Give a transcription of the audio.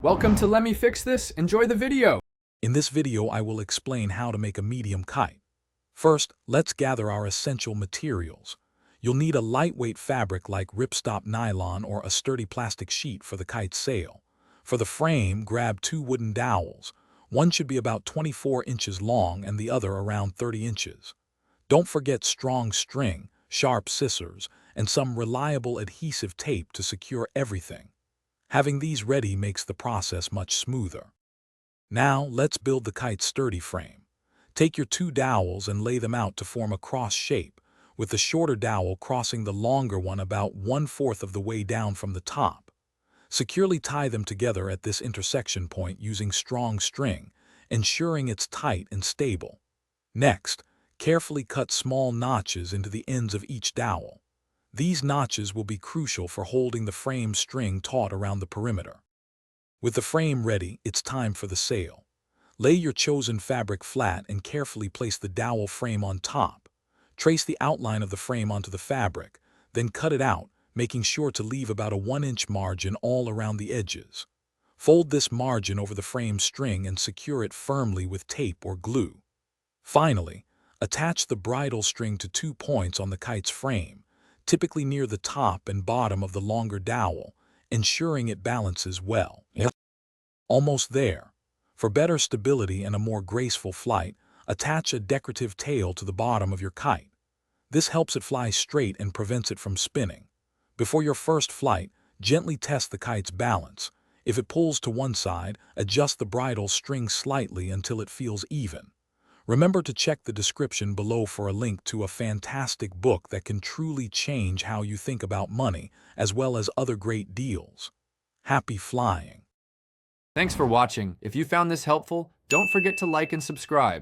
Welcome to Let Me Fix This. Enjoy the video. In this video, I will explain how to make a medium kite. First, let's gather our essential materials. You'll need a lightweight fabric like ripstop nylon or a sturdy plastic sheet for the kite's sail. For the frame, grab 2 wooden dowels. One should be about 24 inches long and the other around 30 inches. Don't forget strong string, sharp scissors, and some reliable adhesive tape to secure everything. Having these ready makes the process much smoother. Now, let's build the kite's sturdy frame. Take your 2 dowels and lay them out to form a cross shape, with the shorter dowel crossing the longer one about 1/4 of the way down from the top. Securely tie them together at this intersection point using strong string, ensuring it's tight and stable. Next, carefully cut small notches into the ends of each dowel. These notches will be crucial for holding the frame string taut around the perimeter. With the frame ready, it's time for the sail. Lay your chosen fabric flat and carefully place the dowel frame on top. Trace the outline of the frame onto the fabric, then cut it out, making sure to leave about a 1-inch margin all around the edges. Fold this margin over the frame string and secure it firmly with tape or glue. Finally, attach the bridle string to 2 points on the kite's frame, typically near the top and bottom of the longer dowel, ensuring it balances well. Almost there. For better stability and a more graceful flight, attach a decorative tail to the bottom of your kite. This helps it fly straight and prevents it from spinning. Before your first flight, gently test the kite's balance. If it pulls to one side, adjust the bridle string slightly until it feels even. Remember to check the description below for a link to a fantastic book that can truly change how you think about money, as well as other great deals. Happy flying! Thanks for watching. If you found this helpful, don't forget to like and subscribe.